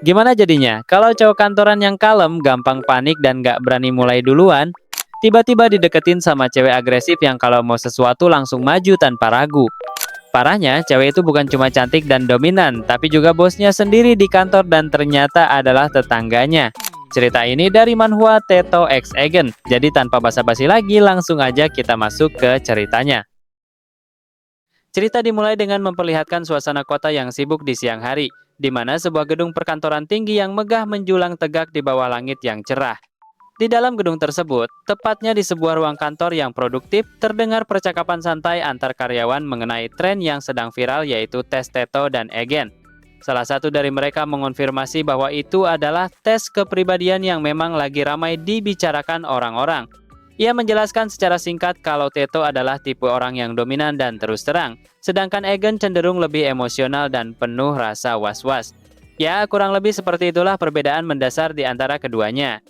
Gimana jadinya? Kalau cowok kantoran yang kalem, gampang panik dan gak berani mulai duluan, tiba-tiba dideketin sama cewek agresif yang kalau mau sesuatu langsung maju tanpa ragu. Parahnya, cewek itu bukan cuma cantik dan dominan, tapi juga bosnya sendiri di kantor dan ternyata adalah tetangganya. Cerita ini dari manhwa Teto X Egen. Jadi tanpa basa-basi lagi, langsung aja kita masuk ke ceritanya. Cerita dimulai dengan memperlihatkan suasana kota yang sibuk di siang hari, di mana sebuah gedung perkantoran tinggi yang megah menjulang tegak di bawah langit yang cerah. Di dalam gedung tersebut, tepatnya di sebuah ruang kantor yang produktif, terdengar percakapan santai antar karyawan mengenai tren yang sedang viral yaitu tes Teto dan Egen. Salah satu dari mereka mengonfirmasi bahwa itu adalah tes kepribadian yang memang lagi ramai dibicarakan orang-orang. Ia menjelaskan secara singkat kalau Teto adalah tipe orang yang dominan dan terus terang, sedangkan Egen cenderung lebih emosional dan penuh rasa was-was. Ya, kurang lebih seperti itulah perbedaan mendasar di antara keduanya.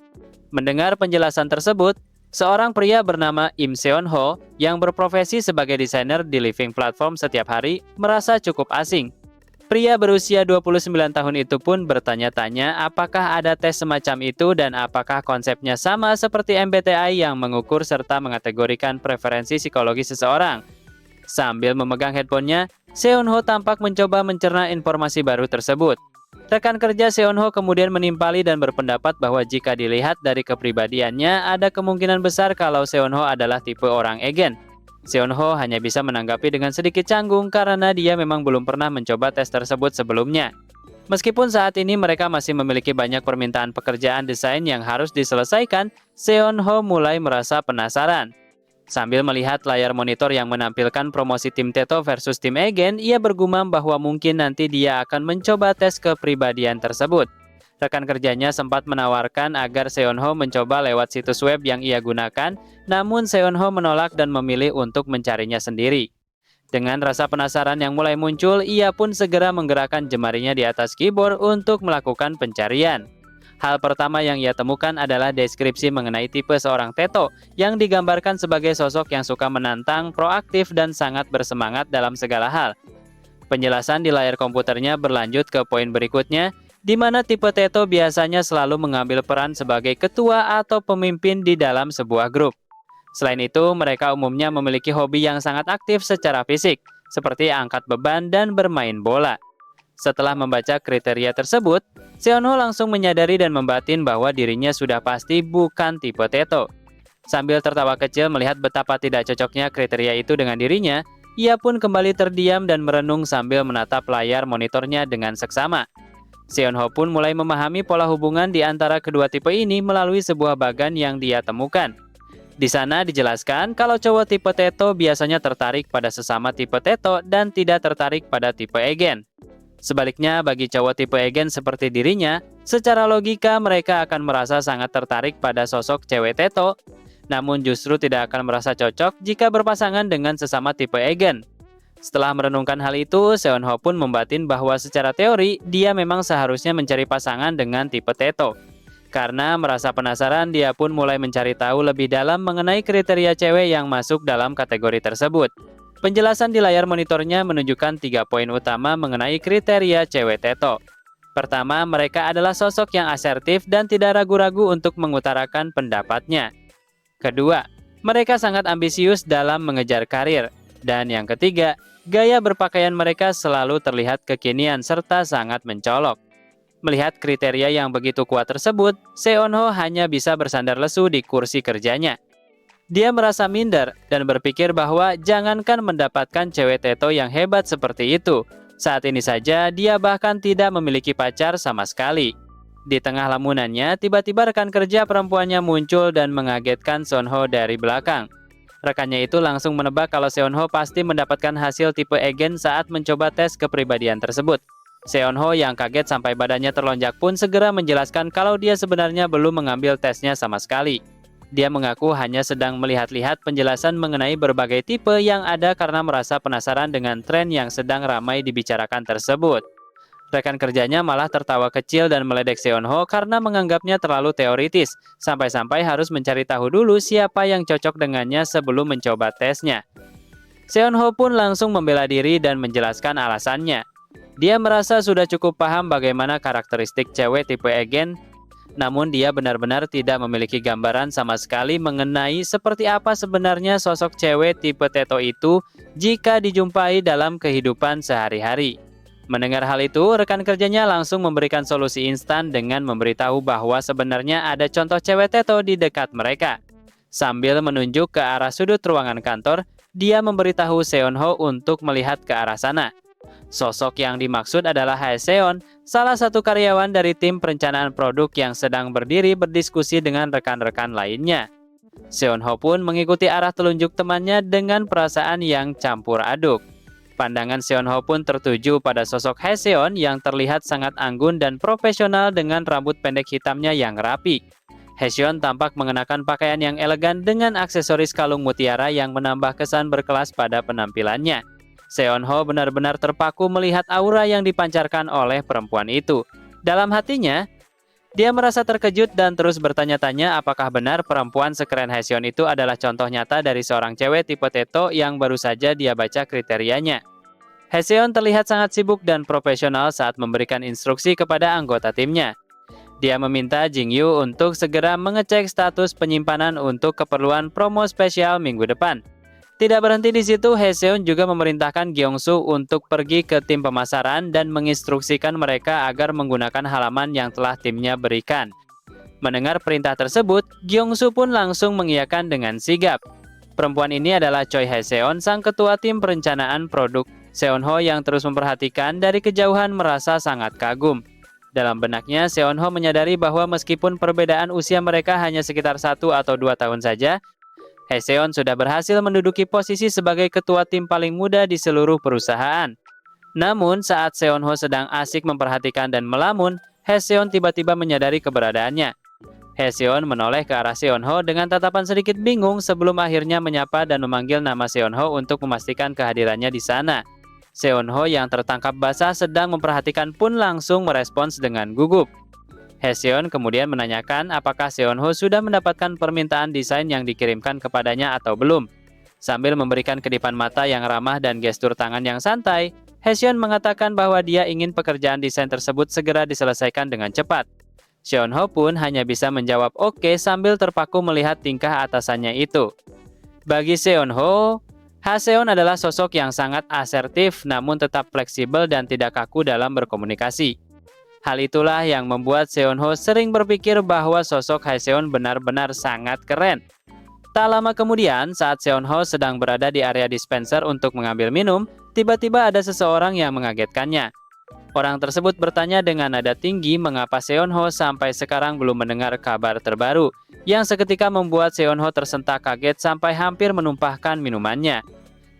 Mendengar penjelasan tersebut, seorang pria bernama Im Seon Ho yang berprofesi sebagai desainer di living platform setiap hari merasa cukup asing. Pria berusia 29 tahun itu pun bertanya-tanya apakah ada tes semacam itu dan apakah konsepnya sama seperti MBTI yang mengukur serta mengategorikan preferensi psikologi seseorang. Sambil memegang headphone-nya, Seon-ho tampak mencoba mencerna informasi baru tersebut. Rekan kerja Seon-ho kemudian menimpali dan berpendapat bahwa jika dilihat dari kepribadiannya, ada kemungkinan besar kalau Seon-ho adalah tipe orang Egen. Seon-ho hanya bisa menanggapi dengan sedikit canggung karena dia memang belum pernah mencoba tes tersebut sebelumnya. Meskipun saat ini mereka masih memiliki banyak permintaan pekerjaan desain yang harus diselesaikan, Seon-ho mulai merasa penasaran. Sambil melihat layar monitor yang menampilkan promosi tim Teto versus tim Egen, ia bergumam bahwa mungkin nanti dia akan mencoba tes kepribadian tersebut. Rekan kerjanya sempat menawarkan agar Seon-ho mencoba lewat situs web yang ia gunakan, namun Seon-ho menolak dan memilih untuk mencarinya sendiri. Dengan rasa penasaran yang mulai muncul, ia pun segera menggerakkan jemarinya di atas keyboard untuk melakukan pencarian. Hal pertama yang ia temukan adalah deskripsi mengenai tipe seorang Teto yang digambarkan sebagai sosok yang suka menantang, proaktif, dan sangat bersemangat dalam segala hal. Penjelasan di layar komputernya berlanjut ke poin berikutnya, di mana tipe Teto biasanya selalu mengambil peran sebagai ketua atau pemimpin di dalam sebuah grup. Selain itu, mereka umumnya memiliki hobi yang sangat aktif secara fisik, seperti angkat beban dan bermain bola. Setelah membaca kriteria tersebut, Seon-ho langsung menyadari dan membatin bahwa dirinya sudah pasti bukan tipe Teto. Sambil tertawa kecil melihat betapa tidak cocoknya kriteria itu dengan dirinya, ia pun kembali terdiam dan merenung sambil menatap layar monitornya dengan seksama. Seon-ho pun mulai memahami pola hubungan di antara kedua tipe ini melalui sebuah bagan yang dia temukan. Di sana dijelaskan kalau cowok tipe Teto biasanya tertarik pada sesama tipe Teto dan tidak tertarik pada tipe Egen. Sebaliknya, bagi cowok tipe Egen seperti dirinya, secara logika mereka akan merasa sangat tertarik pada sosok cewek Teto, namun justru tidak akan merasa cocok jika berpasangan dengan sesama tipe Egen. Setelah merenungkan hal itu, Seon-ho pun membatin bahwa secara teori, dia memang seharusnya mencari pasangan dengan tipe Teto. Karena merasa penasaran, dia pun mulai mencari tahu lebih dalam mengenai kriteria cewek yang masuk dalam kategori tersebut. Penjelasan di layar monitornya menunjukkan 3 poin utama mengenai kriteria cewek Teto. Pertama, mereka adalah sosok yang asertif dan tidak ragu-ragu untuk mengutarakan pendapatnya. Kedua, mereka sangat ambisius dalam mengejar karir. Dan yang ketiga, gaya berpakaian mereka selalu terlihat kekinian serta sangat mencolok. Melihat kriteria yang begitu kuat tersebut, Seon-ho hanya bisa bersandar lesu di kursi kerjanya. Dia merasa minder dan berpikir bahwa jangankan mendapatkan cewek Teto yang hebat seperti itu, saat ini saja dia bahkan tidak memiliki pacar sama sekali. Di tengah lamunannya, tiba-tiba rekan kerja perempuannya muncul dan mengagetkan Seon-ho dari belakang. Rekannya itu langsung menebak kalau Seon-ho pasti mendapatkan hasil tipe Egen saat mencoba tes kepribadian tersebut. Seon-ho yang kaget sampai badannya terlonjak pun segera menjelaskan kalau dia sebenarnya belum mengambil tesnya sama sekali. Dia mengaku hanya sedang melihat-lihat penjelasan mengenai berbagai tipe yang ada karena merasa penasaran dengan tren yang sedang ramai dibicarakan tersebut. Rekan kerjanya malah tertawa kecil dan meledek Seon-ho karena menganggapnya terlalu teoritis, sampai-sampai harus mencari tahu dulu siapa yang cocok dengannya sebelum mencoba tesnya. Seon-ho pun langsung membela diri dan menjelaskan alasannya. Dia merasa sudah cukup paham bagaimana karakteristik cewek tipe Egen, namun dia benar-benar tidak memiliki gambaran sama sekali mengenai seperti apa sebenarnya sosok cewek tipe Teto itu jika dijumpai dalam kehidupan sehari-hari. Mendengar hal itu, rekan kerjanya langsung memberikan solusi instan dengan memberitahu bahwa sebenarnya ada contoh cewek Teto di dekat mereka. Sambil menunjuk ke arah sudut ruangan kantor, dia memberitahu Seonho untuk melihat ke arah sana. Sosok yang dimaksud adalah Haeseon, salah satu karyawan dari tim perencanaan produk yang sedang berdiri berdiskusi dengan rekan-rekan lainnya. Seonho pun mengikuti arah telunjuk temannya dengan perasaan yang campur aduk. Pandangan Seonho pun tertuju pada sosok Haeseon yang terlihat sangat anggun dan profesional dengan rambut pendek hitamnya yang rapi. Haeseon tampak mengenakan pakaian yang elegan dengan aksesoris kalung mutiara yang menambah kesan berkelas pada penampilannya. Seonho benar-benar terpaku melihat aura yang dipancarkan oleh perempuan itu. Dalam hatinya, dia merasa terkejut dan terus bertanya-tanya apakah benar perempuan sekeren Haeseon itu adalah contoh nyata dari seorang cewek tipe Teto yang baru saja dia baca kriterianya. Haeseon terlihat sangat sibuk dan profesional saat memberikan instruksi kepada anggota timnya. Dia meminta Jingyu untuk segera mengecek status penyimpanan untuk keperluan promo spesial minggu depan. Tidak berhenti di situ, Haeseon juga memerintahkan Gyeongsu untuk pergi ke tim pemasaran dan menginstruksikan mereka agar menggunakan halaman yang telah timnya berikan. Mendengar perintah tersebut, Gyeongsu pun langsung mengiyakan dengan sigap. Perempuan ini adalah Choi Haeseon, sang ketua tim perencanaan produk. Seonho yang terus memperhatikan dari kejauhan merasa sangat kagum. Dalam benaknya, Seonho menyadari bahwa meskipun perbedaan usia mereka hanya sekitar 1 atau 2 tahun saja, Haeseon sudah berhasil menduduki posisi sebagai ketua tim paling muda di seluruh perusahaan. Namun, saat Seonho sedang asik memperhatikan dan melamun, Haeseon tiba-tiba menyadari keberadaannya. Haeseon menoleh ke arah Seonho dengan tatapan sedikit bingung sebelum akhirnya menyapa dan memanggil nama Seonho untuk memastikan kehadirannya di sana. Seonho yang tertangkap basah sedang memperhatikan pun langsung merespons dengan gugup. Haeseon kemudian menanyakan apakah Seonho sudah mendapatkan permintaan desain yang dikirimkan kepadanya atau belum. Sambil memberikan kedipan mata yang ramah dan gestur tangan yang santai, Haeseon mengatakan bahwa dia ingin pekerjaan desain tersebut segera diselesaikan dengan cepat. Seonho pun hanya bisa menjawab oke sambil terpaku melihat tingkah atasannya itu. Bagi Seonho, Haeseon adalah sosok yang sangat asertif namun tetap fleksibel dan tidak kaku dalam berkomunikasi. Hal itulah yang membuat Seonho sering berpikir bahwa sosok Haeseon benar-benar sangat keren. Tak lama kemudian, saat Seonho sedang berada di area dispenser untuk mengambil minum, tiba-tiba ada seseorang yang mengagetkannya. Orang tersebut bertanya dengan nada tinggi mengapa Seonho sampai sekarang belum mendengar kabar terbaru, yang seketika membuat Seonho tersentak kaget sampai hampir menumpahkan minumannya.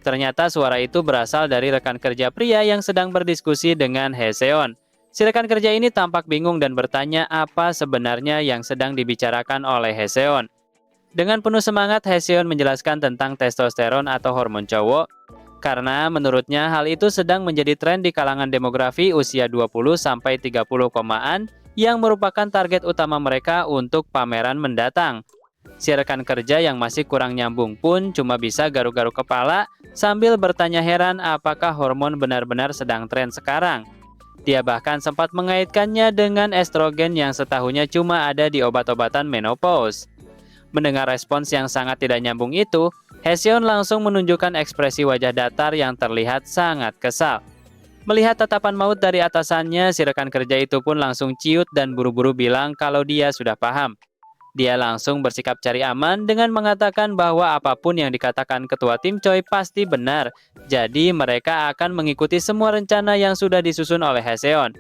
Ternyata suara itu berasal dari rekan kerja pria yang sedang berdiskusi dengan Haeseon. Si rekan kerja ini tampak bingung dan bertanya apa sebenarnya yang sedang dibicarakan oleh Haeseon. Dengan penuh semangat, Haeseon menjelaskan tentang testosteron atau hormon cowok, karena menurutnya hal itu sedang menjadi tren di kalangan demografi usia 20-30 yang merupakan target utama mereka untuk pameran mendatang. Si rekan kerja yang masih kurang nyambung pun cuma bisa garuk-garuk kepala sambil bertanya heran apakah hormon benar-benar sedang tren sekarang. Dia bahkan sempat mengaitkannya dengan estrogen yang setahunya cuma ada di obat-obatan menopause. Mendengar respons yang sangat tidak nyambung itu, Haeseon langsung menunjukkan ekspresi wajah datar yang terlihat sangat kesal. Melihat tatapan maut dari atasannya, si rekan kerja itu pun langsung ciut dan buru-buru bilang kalau dia sudah paham. Dia langsung bersikap cari aman dengan mengatakan bahwa apapun yang dikatakan ketua tim Choi pasti benar. Jadi mereka akan mengikuti semua rencana yang sudah disusun oleh Haeseon.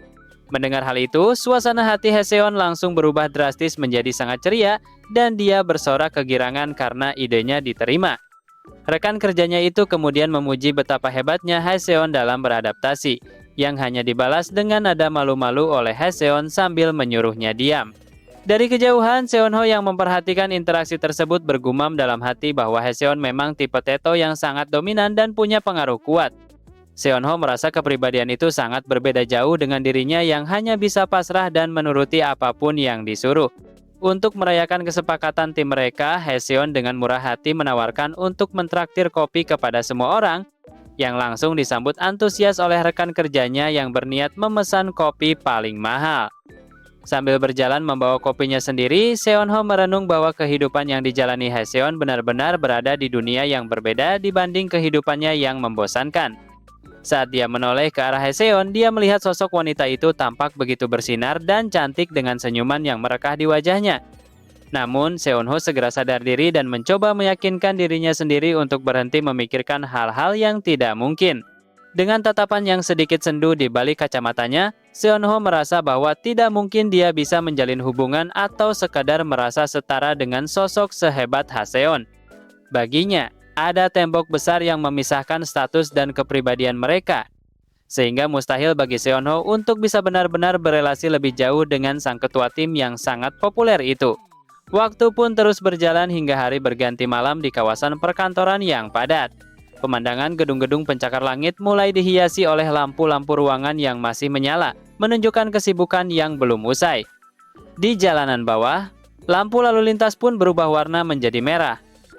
Mendengar hal itu, suasana hati Haeseon langsung berubah drastis menjadi sangat ceria dan dia bersorak kegirangan karena idenya diterima. Rekan kerjanya itu kemudian memuji betapa hebatnya Haeseon dalam beradaptasi, yang hanya dibalas dengan nada malu-malu oleh Haeseon sambil menyuruhnya diam. Dari kejauhan, Seonho yang memperhatikan interaksi tersebut bergumam dalam hati bahwa Haeseon memang tipe Teto yang sangat dominan dan punya pengaruh kuat. Seonho merasa kepribadian itu sangat berbeda jauh dengan dirinya yang hanya bisa pasrah dan menuruti apapun yang disuruh. Untuk merayakan kesepakatan tim mereka, Haeseon dengan murah hati menawarkan untuk mentraktir kopi kepada semua orang. yang langsung disambut antusias oleh rekan kerjanya yang berniat memesan kopi paling mahal. Sambil berjalan membawa kopinya sendiri, Seonho merenung bahwa kehidupan yang dijalani Haeseon benar-benar berada di dunia yang berbeda dibanding kehidupannya yang membosankan. Saat dia menoleh ke arah Haeseon, dia melihat sosok wanita itu tampak begitu bersinar dan cantik dengan senyuman yang merekah di wajahnya. Namun, Seonho segera sadar diri dan mencoba meyakinkan dirinya sendiri untuk berhenti memikirkan hal-hal yang tidak mungkin. Dengan tatapan yang sedikit sendu di balik kacamatanya, Seonho merasa bahwa tidak mungkin dia bisa menjalin hubungan atau sekadar merasa setara dengan sosok sehebat Haeseon. Baginya, ada tembok besar yang memisahkan status dan kepribadian mereka, sehingga mustahil bagi Seonho untuk bisa benar-benar berelasi lebih jauh dengan sang ketua tim yang sangat populer itu. Waktu pun terus berjalan hingga hari berganti malam di kawasan perkantoran yang padat. Pemandangan gedung-gedung pencakar langit mulai dihiasi oleh lampu-lampu ruangan yang masih menyala, menunjukkan kesibukan yang belum usai. Di jalanan bawah, lampu lalu lintas pun berubah warna menjadi merah,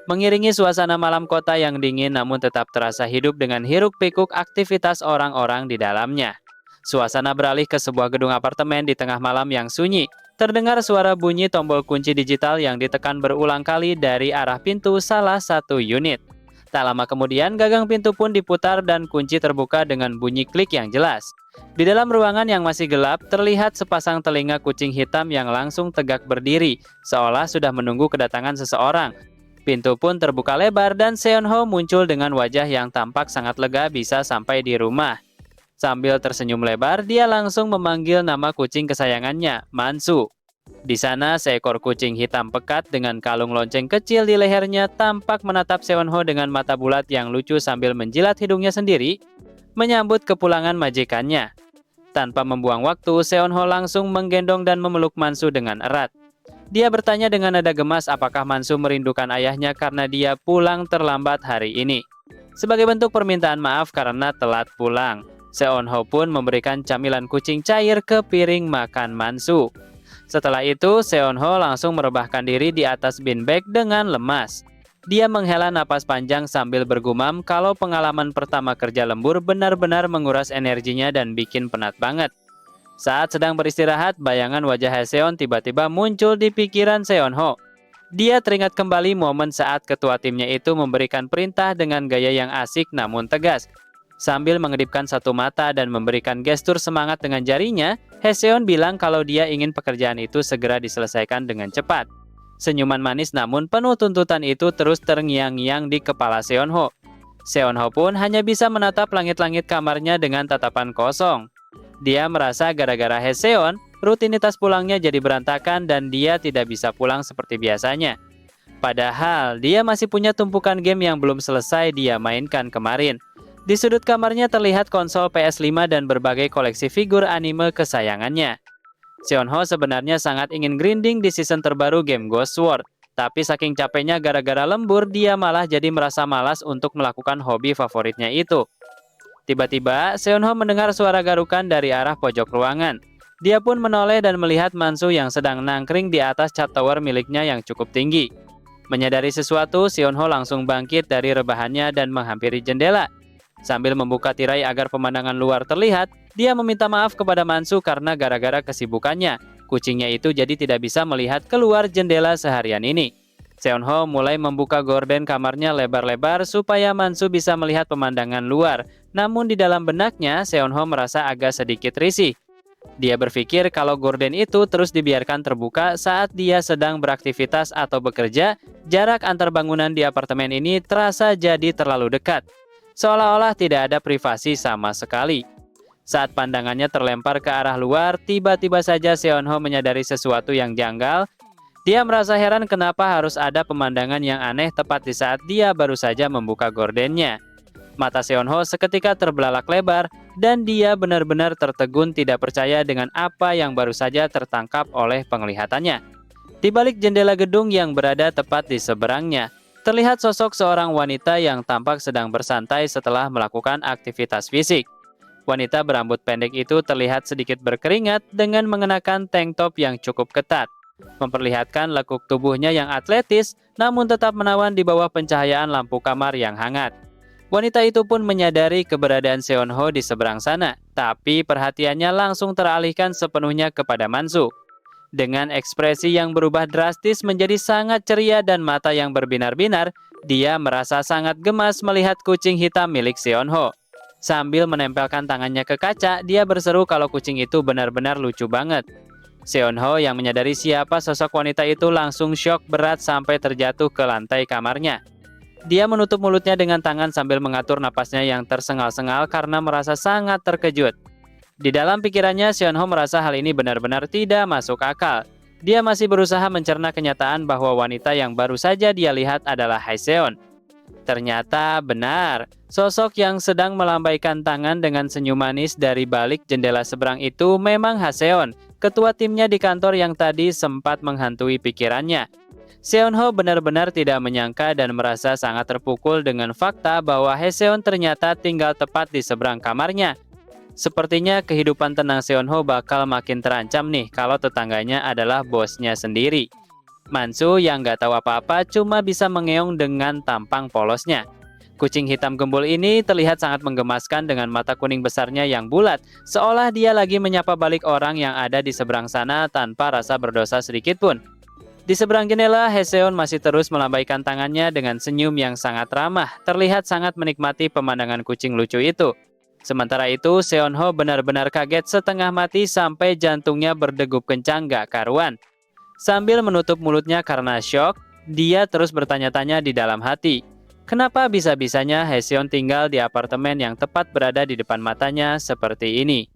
mengiringi suasana malam kota yang dingin namun tetap terasa hidup dengan hiruk-pikuk aktivitas orang-orang di dalamnya. Suasana beralih ke sebuah gedung apartemen di tengah malam yang sunyi. Terdengar suara bunyi tombol kunci digital yang ditekan berulang kali dari arah pintu salah satu unit. Tak lama kemudian, gagang pintu pun diputar dan kunci terbuka dengan bunyi klik yang jelas. Di dalam ruangan yang masih gelap, terlihat sepasang telinga kucing hitam yang langsung tegak berdiri, seolah sudah menunggu kedatangan seseorang. Pintu pun terbuka lebar dan Seonho muncul dengan wajah yang tampak sangat lega bisa sampai di rumah. Sambil tersenyum lebar, dia langsung memanggil nama kucing kesayangannya, Mansu. Di sana, seekor kucing hitam pekat dengan kalung lonceng kecil di lehernya tampak menatap Seonho dengan mata bulat yang lucu sambil menjilat hidungnya sendiri, menyambut kepulangan majikannya. Tanpa membuang waktu, Seonho langsung menggendong dan memeluk Mansu dengan erat. Dia bertanya dengan nada gemas apakah Mansu merindukan ayahnya karena dia pulang terlambat hari ini. Sebagai bentuk permintaan maaf karena telat pulang, Seonho pun memberikan camilan kucing cair ke piring makan Mansu. Setelah itu, Seonho langsung merebahkan diri di atas beanbag dengan lemas. Dia menghela napas panjang sambil bergumam kalau pengalaman pertama kerja lembur benar-benar menguras energinya dan bikin penat banget. Saat sedang beristirahat, bayangan wajah Haeseon tiba-tiba muncul di pikiran Seonho. Dia teringat kembali momen saat ketua timnya itu memberikan perintah dengan gaya yang asik namun tegas. Sambil mengedipkan satu mata dan memberikan gestur semangat dengan jarinya, Haeseon bilang kalau dia ingin pekerjaan itu segera diselesaikan dengan cepat. Senyuman manis namun penuh tuntutan itu terus terngiang-ngiang di kepala Seonho. Seonho pun hanya bisa menatap langit-langit kamarnya dengan tatapan kosong. Dia merasa gara-gara Haeseon, rutinitas pulangnya jadi berantakan dan dia tidak bisa pulang seperti biasanya. Padahal, dia masih punya tumpukan game yang belum selesai dia mainkan kemarin. Di sudut kamarnya terlihat konsol PS5 dan berbagai koleksi figur anime kesayangannya. Seonho sebenarnya sangat ingin grinding di season terbaru game Ghost Sword, tapi saking capeknya gara-gara lembur, dia malah jadi merasa malas untuk melakukan hobi favoritnya itu. Tiba-tiba, Seonho mendengar suara garukan dari arah pojok ruangan. Dia pun menoleh dan melihat Mansu yang sedang nangkring di atas cat tower miliknya yang cukup tinggi. Menyadari sesuatu, Seonho langsung bangkit dari rebahannya dan menghampiri jendela. Sambil membuka tirai agar pemandangan luar terlihat, dia meminta maaf kepada Mansu karena gara-gara kesibukannya, kucingnya itu jadi tidak bisa melihat keluar jendela seharian ini. Seonho mulai membuka gorden kamarnya lebar-lebar supaya Mansu bisa melihat pemandangan luar. Namun di dalam benaknya, Seonho merasa agak sedikit risih. Dia berpikir kalau gorden itu terus dibiarkan terbuka saat dia sedang beraktivitas atau bekerja, jarak antar bangunan di apartemen ini terasa jadi terlalu dekat. Seolah-olah tidak ada privasi sama sekali. Saat pandangannya terlempar ke arah luar, tiba-tiba saja Seonho menyadari sesuatu yang janggal. Dia merasa heran kenapa harus ada pemandangan yang aneh tepat di saat dia baru saja membuka gordennya. Mata Seonho seketika terbelalak lebar, dan dia benar-benar tertegun tidak percaya dengan apa yang baru saja tertangkap oleh penglihatannya. Di balik jendela gedung yang berada tepat di seberangnya, terlihat sosok seorang wanita yang tampak sedang bersantai setelah melakukan aktivitas fisik. Wanita berambut pendek itu terlihat sedikit berkeringat dengan mengenakan tank top yang cukup ketat, memperlihatkan lekuk tubuhnya yang atletis namun tetap menawan di bawah pencahayaan lampu kamar yang hangat. Wanita itu pun menyadari keberadaan Seonho di seberang sana, tapi perhatiannya langsung teralihkan sepenuhnya kepada Mansu. Dengan ekspresi yang berubah drastis menjadi sangat ceria dan mata yang berbinar-binar, dia merasa sangat gemas melihat kucing hitam milik Seonho. Sambil menempelkan tangannya ke kaca, dia berseru kalau kucing itu benar-benar lucu banget. Seonho yang menyadari siapa sosok wanita itu langsung syok berat sampai terjatuh ke lantai kamarnya. Dia menutup mulutnya dengan tangan sambil mengatur napasnya yang tersengal-sengal karena merasa sangat terkejut. Di dalam pikirannya, Seonho merasa hal ini benar-benar tidak masuk akal. Dia masih berusaha mencerna kenyataan bahwa wanita yang baru saja dia lihat adalah Haeseon. Ternyata benar, sosok yang sedang melambaikan tangan dengan senyum manis dari balik jendela seberang itu memang Haeseon, ketua timnya di kantor yang tadi sempat menghantui pikirannya. Seonho benar-benar tidak menyangka dan merasa sangat terpukul dengan fakta bahwa Haeseon ternyata tinggal tepat di seberang kamarnya. Sepertinya kehidupan tenang Seonho bakal makin terancam nih kalau tetangganya adalah bosnya sendiri. Mansu yang nggak tahu apa-apa cuma bisa mengeong dengan tampang polosnya. Kucing hitam gembul ini terlihat sangat menggemaskan dengan mata kuning besarnya yang bulat, seolah dia lagi menyapa balik orang yang ada di seberang sana tanpa rasa berdosa sedikit pun. Di seberang jendela, Haeseon masih terus melambaikan tangannya dengan senyum yang sangat ramah, terlihat sangat menikmati pemandangan kucing lucu itu. Sementara itu, Seonho benar-benar kaget setengah mati sampai jantungnya berdegup kencang gak karuan. Sambil menutup mulutnya karena syok, dia terus bertanya-tanya di dalam hati. Kenapa bisa-bisanya Haeseon tinggal di apartemen yang tepat berada di depan matanya seperti ini?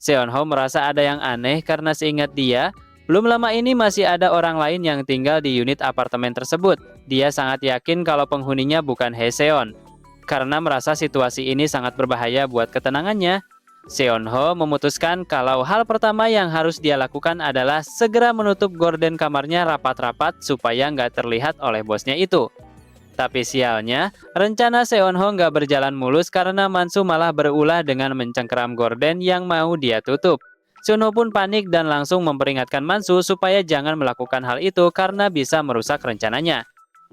Seonho merasa ada yang aneh karena seingat dia, belum lama ini masih ada orang lain yang tinggal di unit apartemen tersebut. Dia sangat yakin kalau penghuninya bukan Haeseon. Karena merasa situasi ini sangat berbahaya buat ketenangannya, Seonho memutuskan kalau hal pertama yang harus dia lakukan adalah segera menutup gorden kamarnya rapat-rapat supaya nggak terlihat oleh bosnya itu. Tapi sialnya, rencana Seonho nggak berjalan mulus karena Mansu malah berulah dengan mencengkeram gorden yang mau dia tutup. Seonho pun panik dan langsung memperingatkan Mansu supaya jangan melakukan hal itu karena bisa merusak rencananya.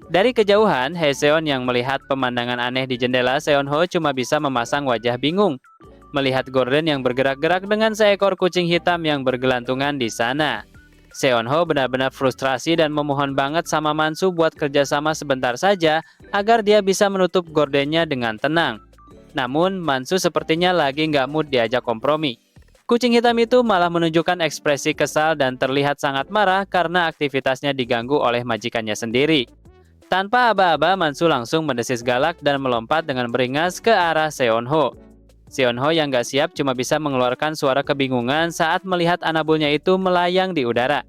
Dari kejauhan, Haeseon yang melihat pemandangan aneh di jendela Seonho cuma bisa memasang wajah bingung. Melihat gorden yang bergerak-gerak dengan seekor kucing hitam yang bergelantungan di sana. Seonho benar-benar frustrasi dan memohon banget sama Mansu buat kerjasama sebentar saja agar dia bisa menutup gordennya dengan tenang. Namun, Mansu sepertinya lagi nggak mood diajak kompromi. Kucing hitam itu malah menunjukkan ekspresi kesal dan terlihat sangat marah karena aktivitasnya diganggu oleh majikannya sendiri. Tanpa aba-aba, Mansu langsung mendesis galak dan melompat dengan beringas ke arah Seonho. Seonho yang gak siap cuma bisa mengeluarkan suara kebingungan saat melihat anabulnya itu melayang di udara.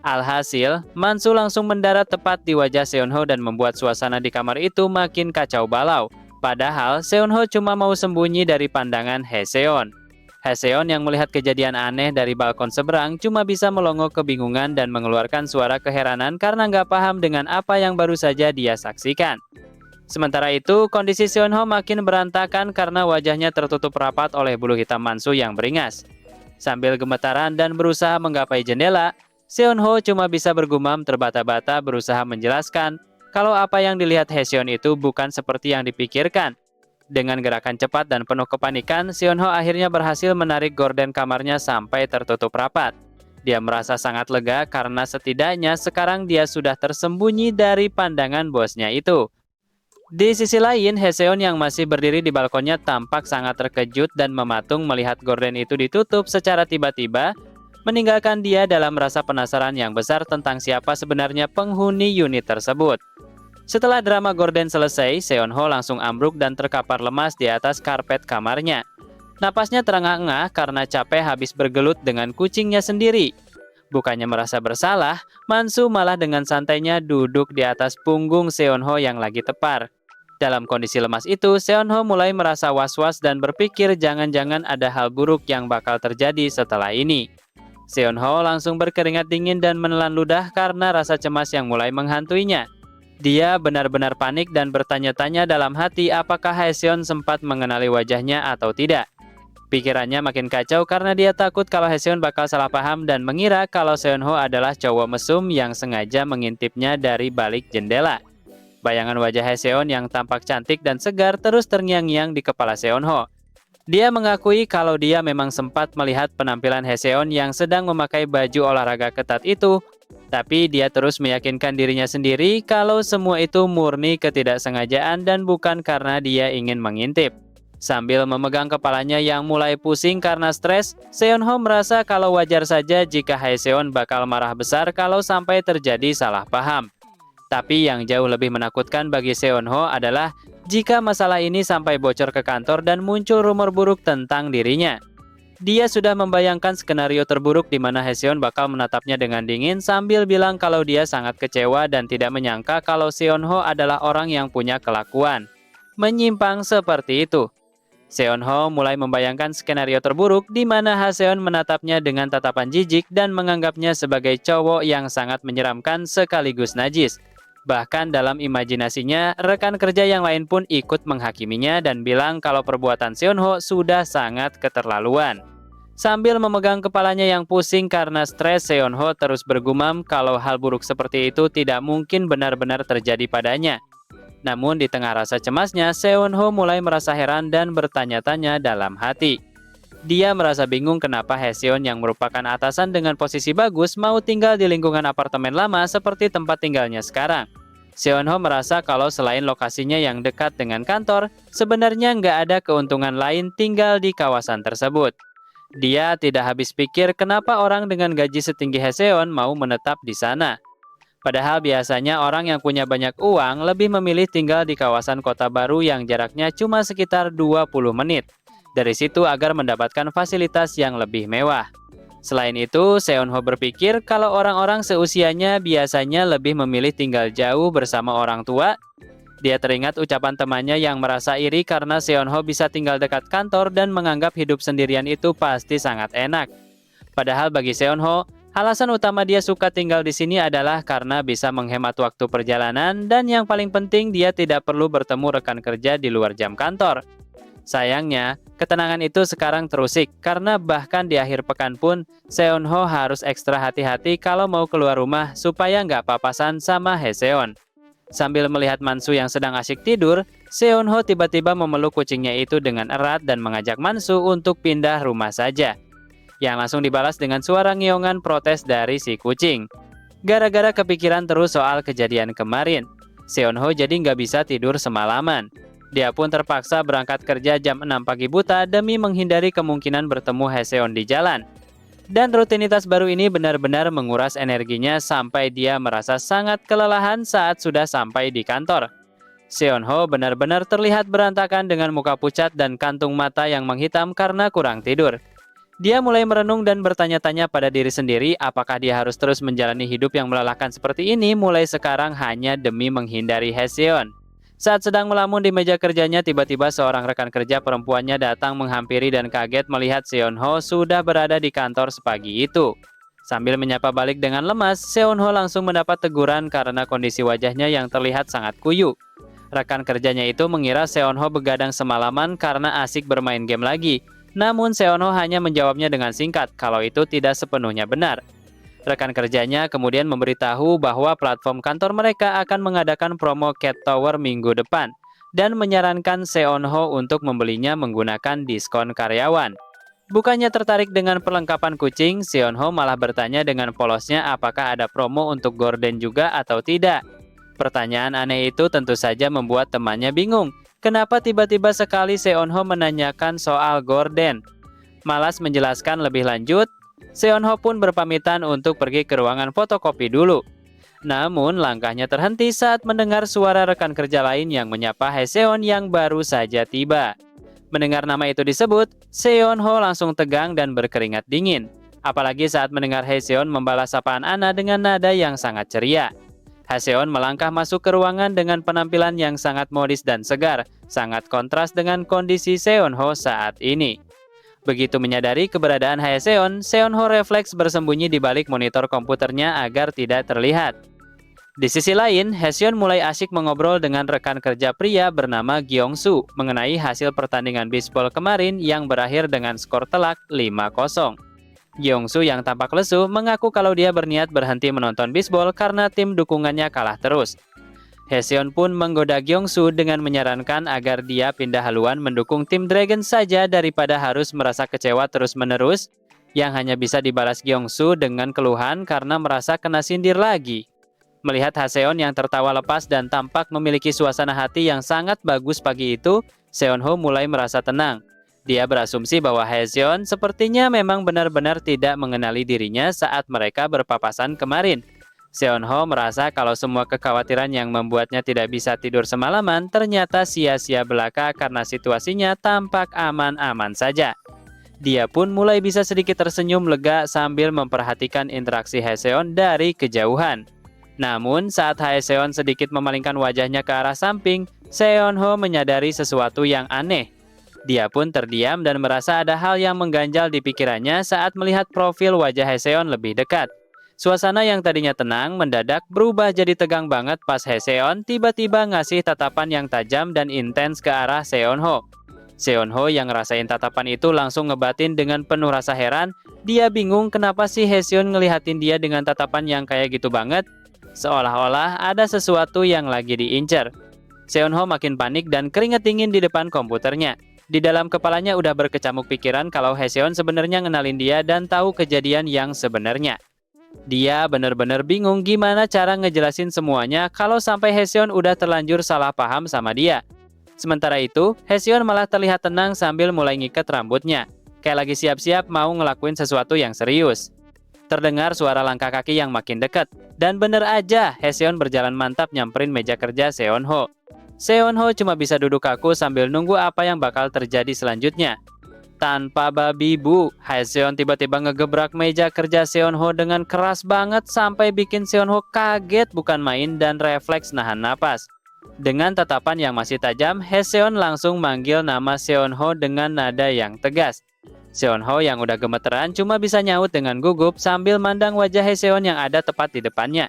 Alhasil, Mansu langsung mendarat tepat di wajah Seonho dan membuat suasana di kamar itu makin kacau balau. Padahal, Seonho cuma mau sembunyi dari pandangan Haeseon. Haeseon yang melihat kejadian aneh dari balkon seberang cuma bisa melongo kebingungan dan mengeluarkan suara keheranan karena nggak paham dengan apa yang baru saja dia saksikan. Sementara itu, kondisi Seonho makin berantakan karena wajahnya tertutup rapat oleh bulu hitam Mansu yang beringas. Sambil gemetaran dan berusaha menggapai jendela, Seonho cuma bisa bergumam terbata-bata berusaha menjelaskan kalau apa yang dilihat Haeseon itu bukan seperti yang dipikirkan. Dengan gerakan cepat dan penuh kepanikan, Seonho akhirnya berhasil menarik gorden kamarnya sampai tertutup rapat. Dia merasa sangat lega karena setidaknya sekarang dia sudah tersembunyi dari pandangan bosnya itu. Di sisi lain, Haeseon yang masih berdiri di balkonnya tampak sangat terkejut dan mematung melihat gorden itu ditutup secara tiba-tiba, meninggalkan dia dalam rasa penasaran yang besar tentang siapa sebenarnya penghuni unit tersebut. Setelah drama gorden selesai, Seonho langsung ambruk dan terkapar lemas di atas karpet kamarnya. Napasnya terengah-engah karena capek habis bergelut dengan kucingnya sendiri. Bukannya merasa bersalah, Mansu malah dengan santainya duduk di atas punggung Seonho yang lagi tepar. Dalam kondisi lemas itu, Seonho mulai merasa was-was dan berpikir jangan-jangan ada hal buruk yang bakal terjadi setelah ini. Seonho langsung berkeringat dingin dan menelan ludah karena rasa cemas yang mulai menghantuinya. Dia benar-benar panik dan bertanya-tanya dalam hati apakah Haeseon sempat mengenali wajahnya atau tidak. Pikirannya makin kacau karena dia takut kalau Haeseon bakal salah paham dan mengira kalau Seonho adalah cowok mesum yang sengaja mengintipnya dari balik jendela. Bayangan wajah Haeseon yang tampak cantik dan segar terus terngiang-ngiang di kepala Seonho. Dia mengakui kalau dia memang sempat melihat penampilan Haeseon yang sedang memakai baju olahraga ketat itu, tapi dia terus meyakinkan dirinya sendiri kalau semua itu murni ketidaksengajaan dan bukan karena dia ingin mengintip. Sambil memegang kepalanya yang mulai pusing karena stres, Seonho merasa kalau wajar saja jika Haeseon bakal marah besar kalau sampai terjadi salah paham. Tapi yang jauh lebih menakutkan bagi Seonho adalah jika masalah ini sampai bocor ke kantor dan muncul rumor buruk tentang dirinya. Dia sudah membayangkan skenario terburuk di mana Haeseon bakal menatapnya dengan dingin sambil bilang kalau dia sangat kecewa dan tidak menyangka kalau Seonho adalah orang yang punya kelakuan menyimpang seperti itu. Seonho mulai membayangkan skenario terburuk di mana Haeseon menatapnya dengan tatapan jijik dan menganggapnya sebagai cowok yang sangat menyeramkan sekaligus najis. Bahkan dalam imajinasinya, rekan kerja yang lain pun ikut menghakiminya dan bilang kalau perbuatan Seonho sudah sangat keterlaluan. Sambil memegang kepalanya yang pusing karena stres, Seonho terus bergumam kalau hal buruk seperti itu tidak mungkin benar-benar terjadi padanya. Namun di tengah rasa cemasnya, Seonho mulai merasa heran dan bertanya-tanya dalam hati. Dia merasa bingung kenapa Haeseon yang merupakan atasan dengan posisi bagus mau tinggal di lingkungan apartemen lama seperti tempat tinggalnya sekarang. Seonho merasa kalau selain lokasinya yang dekat dengan kantor, sebenarnya nggak ada keuntungan lain tinggal di kawasan tersebut. Dia tidak habis pikir kenapa orang dengan gaji setinggi Haeseon mau menetap di sana. Padahal biasanya orang yang punya banyak uang lebih memilih tinggal di kawasan kota baru yang jaraknya cuma sekitar 20 menit. Dari situ agar mendapatkan fasilitas yang lebih mewah. Selain itu, Seonho berpikir kalau orang-orang seusianya biasanya lebih memilih tinggal jauh bersama orang tua. Dia teringat ucapan temannya yang merasa iri karena Seonho bisa tinggal dekat kantor dan menganggap hidup sendirian itu pasti sangat enak. Padahal bagi Seonho, alasan utama dia suka tinggal di sini adalah karena bisa menghemat waktu perjalanan dan yang paling penting dia tidak perlu bertemu rekan kerja di luar jam kantor. Sayangnya, ketenangan itu sekarang terusik karena bahkan di akhir pekan pun Seonho harus ekstra hati-hati kalau mau keluar rumah supaya nggak papasan sama Haeseon. Sambil melihat Mansu yang sedang asyik tidur, Seonho tiba-tiba memeluk kucingnya itu dengan erat dan mengajak Mansu untuk pindah rumah saja. Yang langsung dibalas dengan suara ngiongan protes dari si kucing. Gara-gara kepikiran terus soal kejadian kemarin, Seonho jadi nggak bisa tidur semalaman. Dia pun terpaksa berangkat kerja jam 6 pagi buta demi menghindari kemungkinan bertemu Haeseon di jalan. Dan rutinitas baru ini benar-benar menguras energinya sampai dia merasa sangat kelelahan saat sudah sampai di kantor. Seonho benar-benar terlihat berantakan dengan muka pucat dan kantung mata yang menghitam karena kurang tidur. Dia mulai merenung dan bertanya-tanya pada diri sendiri apakah dia harus terus menjalani hidup yang melelahkan seperti ini mulai sekarang hanya demi menghindari Haeseon. Saat sedang melamun di meja kerjanya, tiba-tiba seorang rekan kerja perempuannya datang menghampiri dan kaget melihat Seonho sudah berada di kantor sepagi itu. Sambil menyapa balik dengan lemas, Seonho langsung mendapat teguran karena kondisi wajahnya yang terlihat sangat kuyu. Rekan kerjanya itu mengira Seonho begadang semalaman karena asik bermain game lagi. Namun Seonho hanya menjawabnya dengan singkat kalau itu tidak sepenuhnya benar. Rekan kerjanya kemudian memberitahu bahwa platform kantor mereka akan mengadakan promo Cat Tower minggu depan dan menyarankan Seonho untuk membelinya menggunakan diskon karyawan. Bukannya tertarik dengan perlengkapan kucing, Seonho malah bertanya dengan polosnya apakah ada promo untuk Gordon juga atau tidak. Pertanyaan aneh itu tentu saja membuat temannya bingung. Kenapa tiba-tiba sekali Seonho menanyakan soal Gordon? Malas menjelaskan lebih lanjut, Seonho pun berpamitan untuk pergi ke ruangan fotokopi dulu. Namun langkahnya terhenti saat mendengar suara rekan kerja lain yang menyapa Haeseon yang baru saja tiba. Mendengar nama itu disebut, Seonho langsung tegang dan berkeringat dingin. Apalagi saat mendengar Haeseon membalas sapaan Ana dengan nada yang sangat ceria. Haeseon melangkah masuk ke ruangan dengan penampilan yang sangat modis dan segar, sangat kontras dengan kondisi Seonho saat ini. Begitu menyadari keberadaan Haeseon, Seonho refleks bersembunyi di balik monitor komputernya agar tidak terlihat. Di sisi lain, Haeseon mulai asyik mengobrol dengan rekan kerja pria bernama Gyeongsu mengenai hasil pertandingan bisbol kemarin yang berakhir dengan skor telak 5-0. Gyeongsu yang tampak lesu mengaku kalau dia berniat berhenti menonton bisbol karena tim dukungannya kalah terus. Haseon pun menggoda Gyeongsu dengan menyarankan agar dia pindah haluan mendukung tim Dragon saja daripada harus merasa kecewa terus-menerus, yang hanya bisa dibalas Gyeongsu dengan keluhan karena merasa kena sindir lagi. Melihat Haseon yang tertawa lepas dan tampak memiliki suasana hati yang sangat bagus pagi itu, Seonho mulai merasa tenang. Dia berasumsi bahwa Haseon sepertinya memang benar-benar tidak mengenali dirinya saat mereka berpapasan kemarin. Seonho merasa kalau semua kekhawatiran yang membuatnya tidak bisa tidur semalaman ternyata sia-sia belaka karena situasinya tampak aman-aman saja. Dia pun mulai bisa sedikit tersenyum lega sambil memperhatikan interaksi Haseon dari kejauhan. Namun, saat Haseon sedikit memalingkan wajahnya ke arah samping, Seonho menyadari sesuatu yang aneh. Dia pun terdiam dan merasa ada hal yang mengganjal di pikirannya saat melihat profil wajah Haseon lebih dekat. Suasana yang tadinya tenang mendadak berubah jadi tegang banget pas Haseon tiba-tiba ngasih tatapan yang tajam dan intens ke arah Seonho. Seonho yang ngerasain tatapan itu langsung ngebatin dengan penuh rasa heran. Dia bingung kenapa sih Haseon ngelihatin dia dengan tatapan yang kayak gitu banget. Seolah-olah ada sesuatu yang lagi diincar. Seonho makin panik dan keringet dingin di depan komputernya. Di dalam kepalanya udah berkecamuk pikiran kalau Haseon sebenarnya ngenalin dia dan tahu kejadian yang sebenarnya. Dia benar-benar bingung gimana cara ngejelasin semuanya kalau sampai Haseon udah terlanjur salah paham sama dia. Sementara itu, Haseon malah terlihat tenang sambil mulai ngikat rambutnya. Kayak lagi siap-siap mau ngelakuin sesuatu yang serius. Terdengar suara langkah kaki yang makin dekat. Dan bener aja, Haseon berjalan mantap nyamperin meja kerja Seonho. Seonho cuma bisa duduk kaku sambil nunggu apa yang bakal terjadi selanjutnya. Tanpa babi bu, Haseon tiba-tiba ngegebrak meja kerja Seonho dengan keras banget sampai bikin Seonho kaget bukan main dan refleks nahan napas. Dengan tatapan yang masih tajam, Haseon langsung manggil nama Seonho dengan nada yang tegas. Seonho yang udah gemeteran cuma bisa nyaut dengan gugup sambil mandang wajah Haseon yang ada tepat di depannya.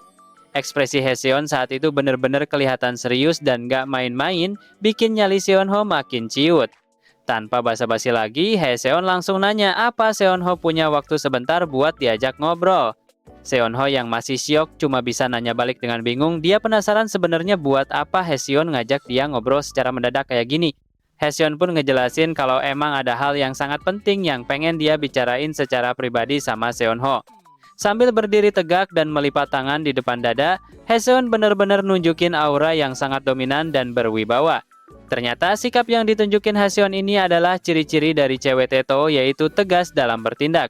Ekspresi Haseon saat itu benar-benar kelihatan serius dan gak main-main, bikin nyali Seonho makin ciut. Tanpa basa-basi lagi, Haseon langsung nanya apa Seonho punya waktu sebentar buat diajak ngobrol. Seonho yang masih syok cuma bisa nanya balik dengan bingung. Dia penasaran sebenarnya buat apa Haseon ngajak dia ngobrol secara mendadak kayak gini. Haseon pun ngejelasin kalau emang ada hal yang sangat penting yang pengen dia bicarain secara pribadi sama Seonho. Sambil berdiri tegak dan melipat tangan di depan dada, Haseon benar-benar nunjukin aura yang sangat dominan dan berwibawa. Ternyata sikap yang ditunjukin Haseon ini adalah ciri-ciri dari cewek Teto, yaitu tegas dalam bertindak.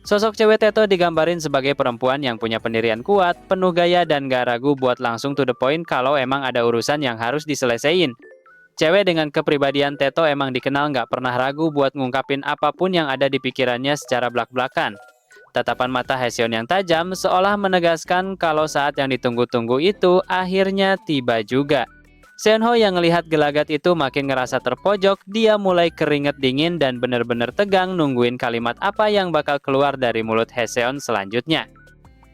Sosok cewek Teto digambarin sebagai perempuan yang punya pendirian kuat, penuh gaya dan gak ragu buat langsung to the point kalau emang ada urusan yang harus diselesaiin. Cewek dengan kepribadian Teto emang dikenal gak pernah ragu buat ngungkapin apapun yang ada di pikirannya secara blak-blakan. Tatapan mata Haseon yang tajam seolah menegaskan kalau saat yang ditunggu-tunggu itu akhirnya tiba juga. Seonho yang ngelihat gelagat itu makin ngerasa terpojok, dia mulai keringet dingin dan benar-benar tegang nungguin kalimat apa yang bakal keluar dari mulut Haseon selanjutnya.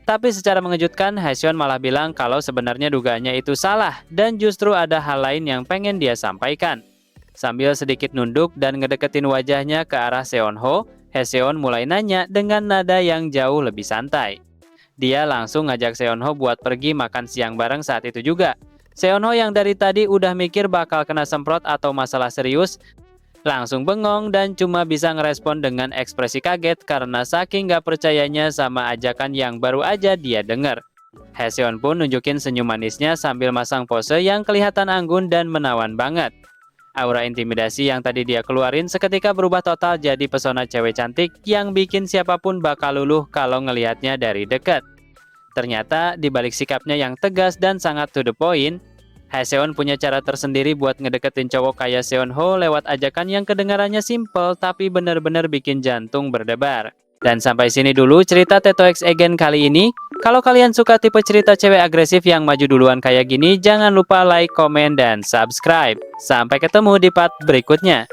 Tapi secara mengejutkan, Haseon malah bilang kalau sebenarnya dugaannya itu salah dan justru ada hal lain yang pengen dia sampaikan. Sambil sedikit nunduk dan ngedeketin wajahnya ke arah Seonho, Haseon mulai nanya dengan nada yang jauh lebih santai. Dia langsung ngajak Seonho buat pergi makan siang bareng saat itu juga. Seonho yang dari tadi udah mikir bakal kena semprot atau masalah serius, langsung bengong dan cuma bisa ngerespon dengan ekspresi kaget karena saking gak percayanya sama ajakan yang baru aja dia dengar. Haseon pun nunjukin senyum manisnya sambil masang pose yang kelihatan anggun dan menawan banget. Aura intimidasi yang tadi dia keluarin seketika berubah total jadi pesona cewek cantik yang bikin siapapun bakal luluh kalau ngelihatnya dari dekat. Ternyata di balik sikapnya yang tegas dan sangat to the point, Haseon punya cara tersendiri buat ngedeketin cowok kayak Seonho lewat ajakan yang kedengarannya simple tapi benar-benar bikin jantung berdebar. Dan sampai sini dulu cerita Teto X Again kali ini. Kalau kalian suka tipe cerita cewek agresif yang maju duluan kayak gini, jangan lupa like, komen, dan subscribe. Sampai ketemu di part berikutnya.